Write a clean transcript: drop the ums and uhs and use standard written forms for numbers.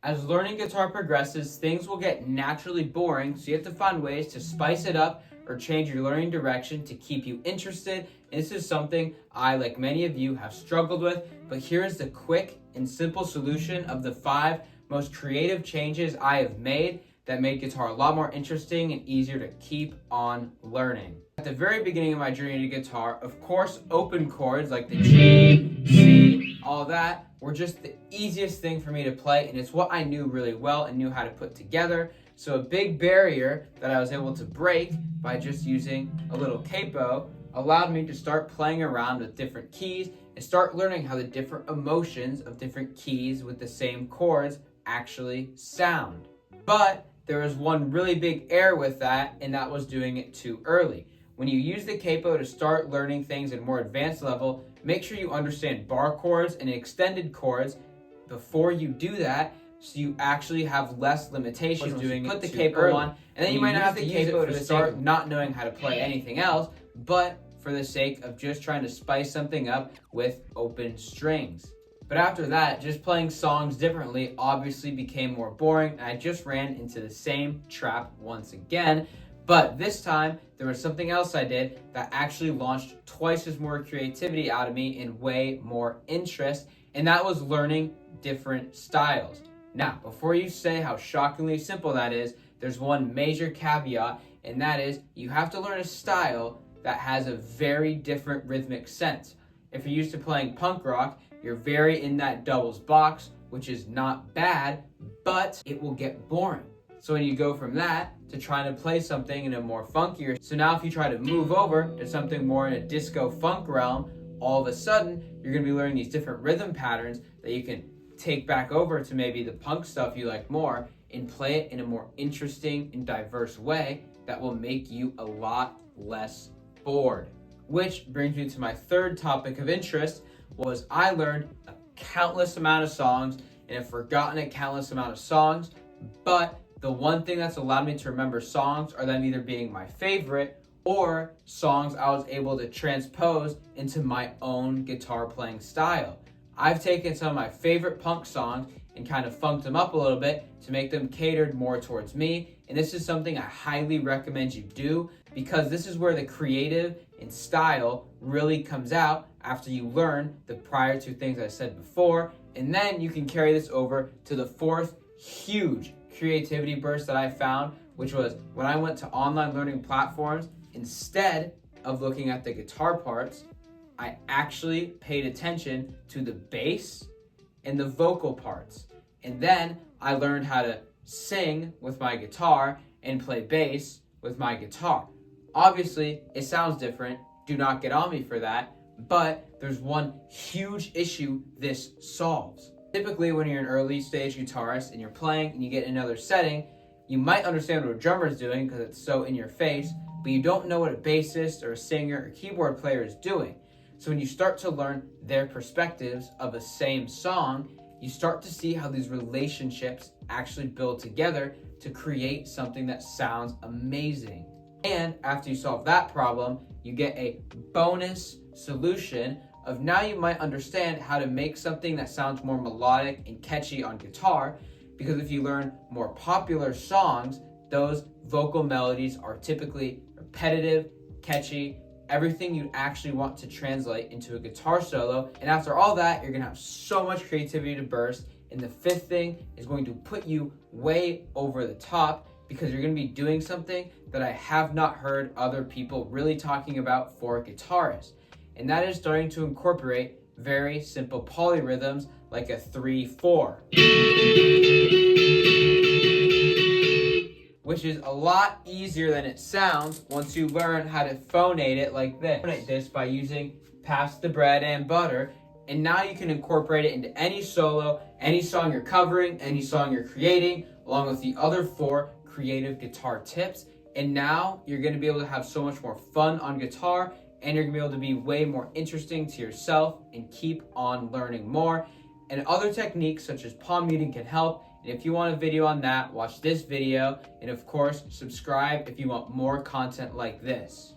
As learning guitar progresses, things will get naturally boring, so you have to find ways to spice it up or change your learning direction to keep you interested. And this is something I, like many of you, have struggled with, but here is the quick and simple solution of the 5 most creative changes I have made that made guitar a lot more interesting and easier to keep on learning. At the very beginning of my journey to guitar, of course, open chords like the G, C, all that were just the easiest thing for me to play, and it's what I knew really well and knew how to put together. So a big barrier that I was able to break by just using a little capo allowed me to start playing around with different keys and start learning how the different emotions of different keys with the same chords actually sound. But there was one really big error with that, and that was doing it too early. When you use the capo to start learning things at a more advanced level, make sure you understand bar chords and extended chords before you do that, so you actually have less limitations doing it. Put the capo on, and then you might not have the capo to start not knowing how to play anything else, but for the sake of just trying to spice something up with open strings. But after that, just playing songs differently obviously became more boring, and I just ran into the same trap once again. But this time, there was something else I did that actually launched twice as more creativity out of me and way more interest, and that was learning different styles. Now, before you say how shockingly simple that is, there's one major caveat, and that is you have to learn a style that has a very different rhythmic sense. If you're used to playing punk rock, you're very in that doubles box, which is not bad, but it will get boring. So when you go from that to trying to play something in a more funkier, so now if you try to move over to something more in a disco funk realm, all of a sudden you're gonna be learning these different rhythm patterns that you can take back over to maybe the punk stuff you like more and play it in a more interesting and diverse way that will make you a lot less bored. Which brings me to my third topic of interest, was I learned a countless amount of songs and have forgotten a countless amount of songs, but the one thing that's allowed me to remember songs are them either being my favorite or songs I was able to transpose into my own guitar playing style. I've taken some of my favorite punk songs and kind of funked them up a little bit to make them catered more towards me, and this is something I highly recommend you do, because this is where the creative and style really comes out after you learn the prior 2 things I said before, and then you can carry this over to the 4th huge creativity burst that I found, which was when I went to online learning platforms. Instead of looking at the guitar parts, I actually paid attention to the bass and the vocal parts. And then I learned how to sing with my guitar and play bass with my guitar. Obviously, it sounds different. Do not get on me for that. But there's one huge issue this solves. Typically, when you're an early stage guitarist and you're playing and you get in another setting, you might understand what a drummer is doing because it's so in your face, but you don't know what a bassist or a singer or keyboard player is doing. So when you start to learn their perspectives of a same song, you start to see how these relationships actually build together to create something that sounds amazing. And after you solve that problem, you get a bonus solution of now you might understand how to make something that sounds more melodic and catchy on guitar, because if you learn more popular songs, those vocal melodies are typically repetitive, catchy, everything you actually want to translate into a guitar solo. And after all that, you're gonna have so much creativity to burst. And the 5th thing is going to put you way over the top, because you're gonna be doing something that I have not heard other people really talking about for guitarists. And that is starting to incorporate very simple polyrhythms like a 3/4. Which is a lot easier than it sounds once you learn how to phonate it like this. Phonate this by using Pass the Bread and Butter, and now you can incorporate it into any solo, any song you're covering, any song you're creating, along with the other 4 creative guitar tips. And now you're going to be able to have so much more fun on guitar, and you're going to be able to be way more interesting to yourself and keep on learning more. And other techniques such as palm muting can help. And if you want a video on that, watch this video. And of course, subscribe if you want more content like this.